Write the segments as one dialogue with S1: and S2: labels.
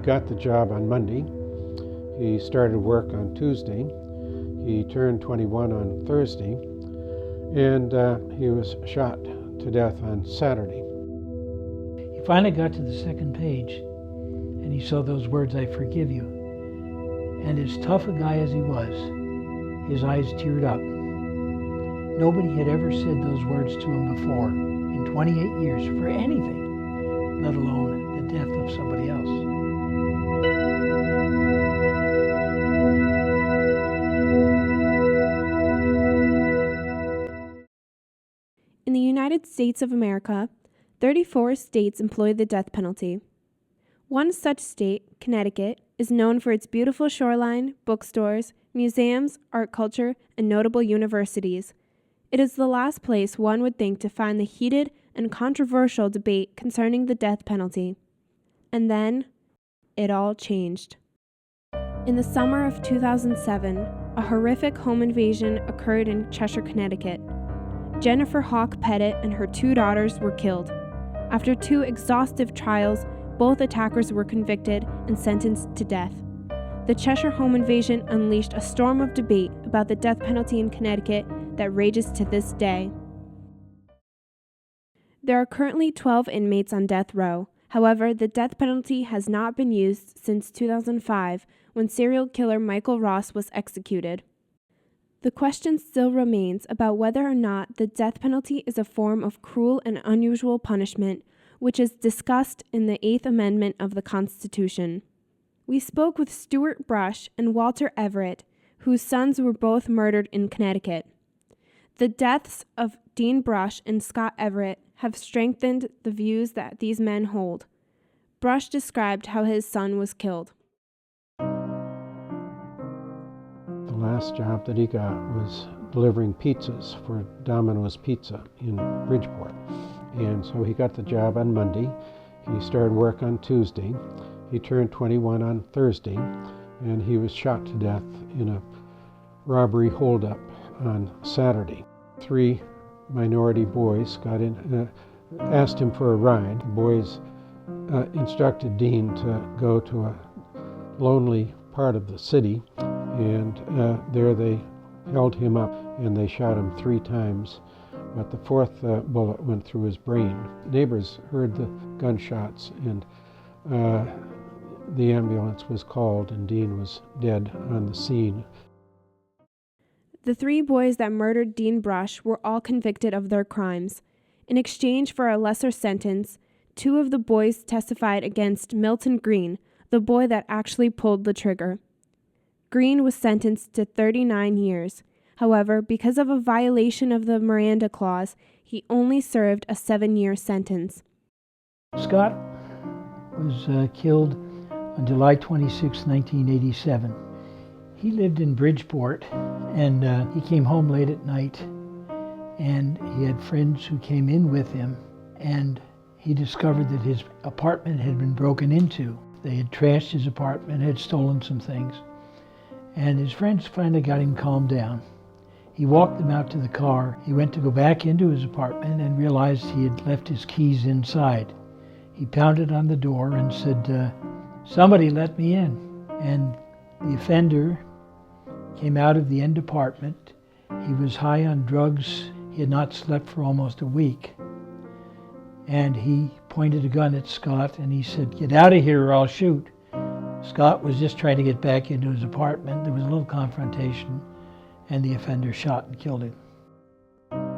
S1: got the job on Monday. He started work on Tuesday. He turned 21 on Thursday, and he was shot to death on Saturday.
S2: He finally got to the second page, and he saw those words, "I forgive you." And as tough a guy as he was, his eyes teared up. Nobody had ever said those words to him before in 28 years for anything, let alone the death of somebody else.
S3: In the United States of America, 34 states employ the death penalty. One such state, Connecticut, is known for its beautiful shoreline, bookstores, museums, art culture, and notable universities. It is the last place one would think to find the heated and controversial debate concerning the death penalty. And then, it all changed. In the summer of 2007, a horrific home invasion occurred in Cheshire, Connecticut. Jennifer Hawk Pettit and her 2 daughters were killed. After 2 exhaustive trials, both attackers were convicted and sentenced to death. The Cheshire home invasion unleashed a storm of debate about the death penalty in Connecticut that rages to this day. There are currently 12 inmates on death row. However, the death penalty has not been used since 2005, when serial killer Michael Ross was executed. The question still remains about whether or not the death penalty is a form of cruel and unusual punishment, which is discussed in the 8th Amendment of the Constitution. We spoke with Stuart Brush and Walter Everett, whose sons were both murdered in Connecticut. The deaths of Dean Brush and Scott Everett have strengthened the views that these men hold. Brush described how his son was killed.
S1: The last job that he got was delivering pizzas for Domino's Pizza in Bridgeport. And so he got the job on Monday. He started work on Tuesday. He turned 21 on Thursday, and he was shot to death in a robbery holdup on Saturday. 3 minority boys got in, asked him for a ride. The boys instructed Dean to go to a lonely part of the city, and there they held him up and they shot him 3 times. But the 4th bullet went through his brain. Neighbors heard the gunshots, and the ambulance was called, and Dean was dead on the scene.
S3: The 3 boys that murdered Dean Brush were all convicted of their crimes. In exchange for a lesser sentence, 2 of the boys testified against Milton Green, the boy that actually pulled the trigger. Green was sentenced to 39 years. However, because of a violation of the Miranda Clause, he only served a 7-year sentence.
S2: Scott was killed on July 26, 1987. He lived in Bridgeport, and he came home late at night, and he had friends who came in with him, and he discovered that his apartment had been broken into. They had trashed his apartment, had stolen some things, and his friends finally got him calmed down. He walked them out to the car. He went to go back into his apartment and realized he had left his keys inside. He pounded on the door and said, "Somebody let me in." And the offender came out of the end apartment. He was high on drugs. He had not slept for almost a week. And he pointed a gun at Scott and he said, "Get out of here or I'll shoot." Scott was just trying to get back into his apartment. There was a little confrontation, and the offender shot and killed him.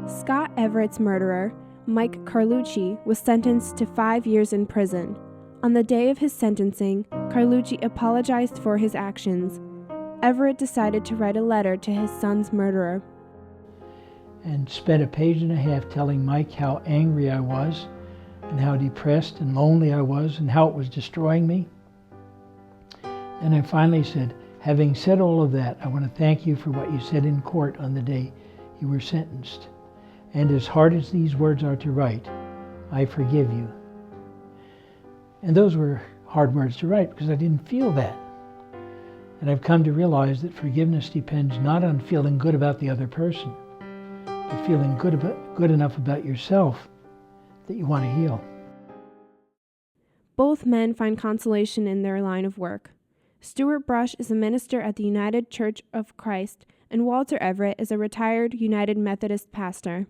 S3: Scott Everett's murderer, Mike Carlucci, was sentenced to 5 years in prison. On the day of his sentencing, Carlucci apologized for his actions. Everett decided to write a letter to his son's murderer.
S2: And spent a page and a half telling Mike how angry I was and how depressed and lonely I was and how it was destroying me. And I finally said, "Having said all of that, I want to thank you for what you said in court on the day you were sentenced. And as hard as these words are to write, I forgive you." And those were hard words to write because I didn't feel that. And I've come to realize that forgiveness depends not on feeling good about the other person, but feeling good enough about yourself that you want to heal.
S3: Both men find consolation in their line of work. Stuart Brush is a minister at the United Church of Christ, and Walter Everett is a retired United Methodist pastor.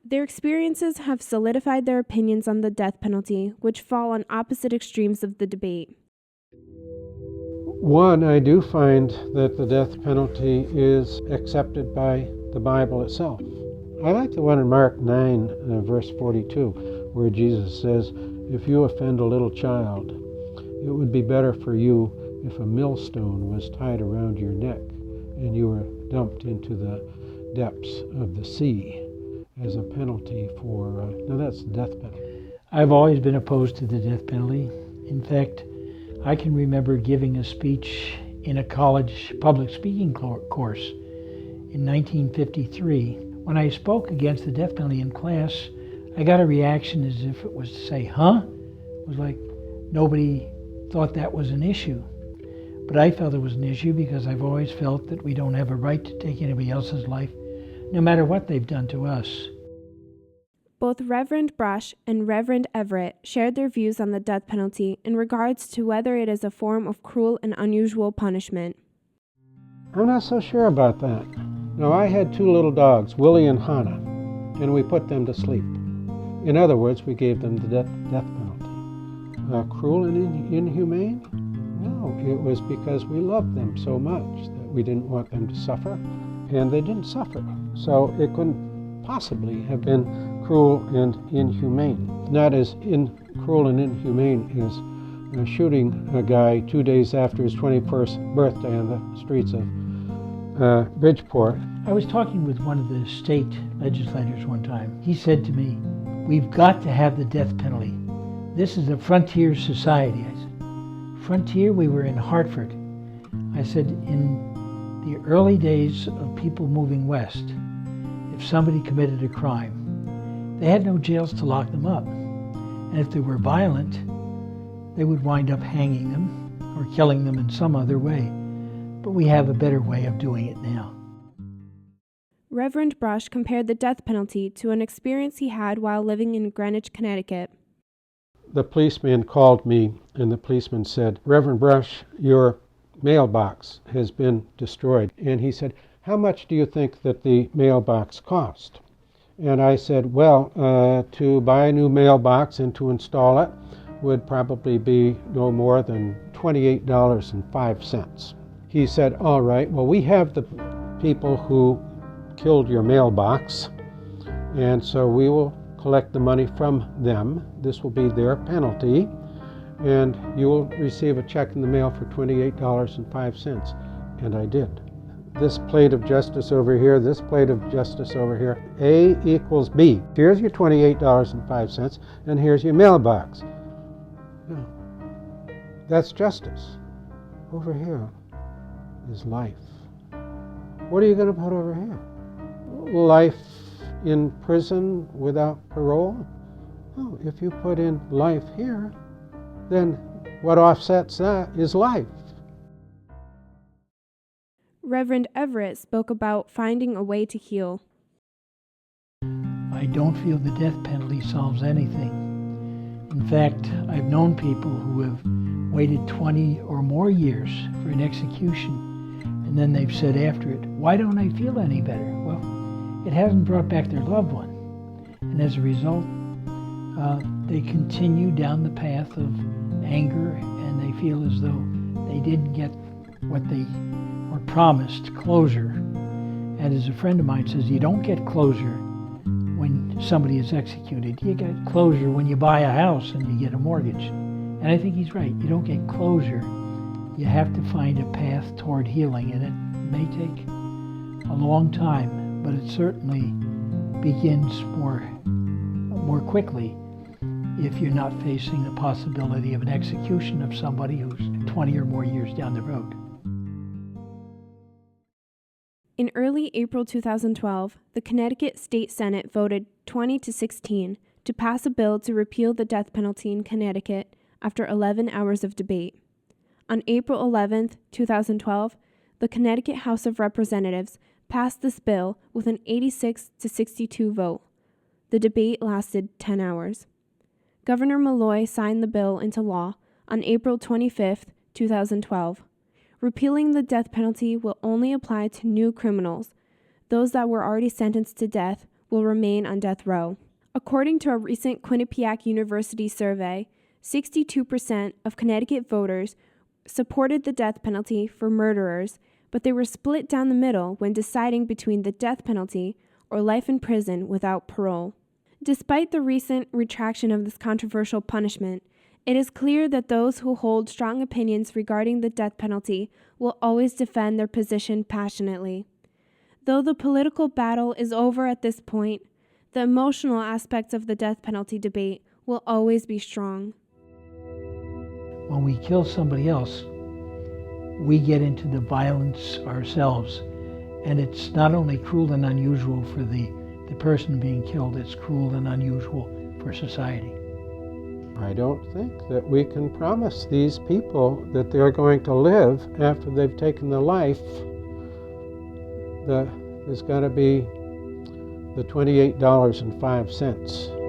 S3: Their experiences have solidified their opinions on the death penalty, which fall on opposite extremes of the debate.
S1: One, I do find that the death penalty is accepted by the Bible itself. I like the one in Mark 9, verse 42, where Jesus says, "If you offend a little child, it would be better for you if a millstone was tied around your neck and you were dumped into the depths of the sea as a penalty for, now that's the death penalty."
S2: I've always been opposed to the death penalty. In fact, I can remember giving a speech in a college public speaking course in 1953. When I spoke against the death penalty in class, I got a reaction as if it was to say, huh? It was like nobody thought that was an issue. But I felt it was an issue because I've always felt that we don't have a right to take anybody else's life, no matter what they've done to us.
S3: Both Reverend Brush and Reverend Everett shared their views on the death penalty in regards to whether it is a form of cruel and unusual punishment.
S1: I'm not so sure about that. Now, I had two little dogs, Willie and Hannah, and we put them to sleep. In other words, we gave them the death penalty. Cruel and inhumane? No, it was because we loved them so much that we didn't want them to suffer, and they didn't suffer. So it couldn't possibly have been cruel and inhumane. Not as cruel and inhumane as shooting a guy 2 days after his 21st birthday on the streets of Bridgeport.
S2: I was talking with one of the state legislators one time. He said to me, "We've got to have the death penalty. This is a frontier society." I said, "Frontier?" We were in Hartford. I said, in the early days of people moving west, if somebody committed a crime, they had no jails to lock them up. And if they were violent, they would wind up hanging them or killing them in some other way. But we have a better way of doing it now.
S3: Reverend Brush compared the death penalty to an experience he had while living in Greenwich, Connecticut.
S1: The policeman called me, and the policeman said, "Reverend Brush, your mailbox has been destroyed." And he said, "How much do you think that the mailbox cost?" And I said, "Well, to buy a new mailbox and to install it would probably be no more than $28.05. He said, "All right, well, we have the people who killed your mailbox, and so we will collect the money from them. This will be their penalty, and you will receive a check in the mail for $28.05. And I did. This plate of justice over here, this plate of justice over here, A equals B. Here's your $28.05, and here's your mailbox. No, that's justice. Over here is life. What are you going to put over here? Life in prison without parole? Oh, if you put in life here, then what offsets that is life.
S3: Reverend Everett spoke about finding a way to heal.
S2: I don't feel the death penalty solves anything. In fact, I've known people who have waited 20 or more years for an execution, and then they've said after it, "Why don't I feel any better?" Well, it hasn't brought back their loved one. And as a result, they continue down the path of anger, and they feel as though they didn't get what they were promised, closure. And as a friend of mine says, you don't get closure when somebody is executed. You get closure when you buy a house and you get a mortgage. And I think he's right. You don't get closure. You have to find a path toward healing, and it may take a long time, but it certainly begins more quickly if you're not facing the possibility of an execution of somebody who's 20 or more years down the road.
S3: In early April 2012, the Connecticut State Senate voted 20-16 to pass a bill to repeal the death penalty in Connecticut after 11 hours of debate. On April 11, 2012, the Connecticut House of Representatives passed this bill with an 86-62 vote. The debate lasted 10 hours. Governor Malloy signed the bill into law on April 25, 2012. Repealing the death penalty will only apply to new criminals. Those that were already sentenced to death will remain on death row. According to a recent Quinnipiac University survey, 62% of Connecticut voters supported the death penalty for murderers, but they were split down the middle when deciding between the death penalty or life in prison without parole. Despite the recent retraction of this controversial punishment, it is clear that those who hold strong opinions regarding the death penalty will always defend their position passionately. Though the political battle is over at this point, the emotional aspects of the death penalty debate will always be strong.
S2: When we kill somebody else, we get into the violence ourselves. And it's not only cruel and unusual for the person being killed, it's cruel and unusual for society.
S1: I don't think that we can promise these people that they're going to live after they've taken the life. There's got to be the $28.05.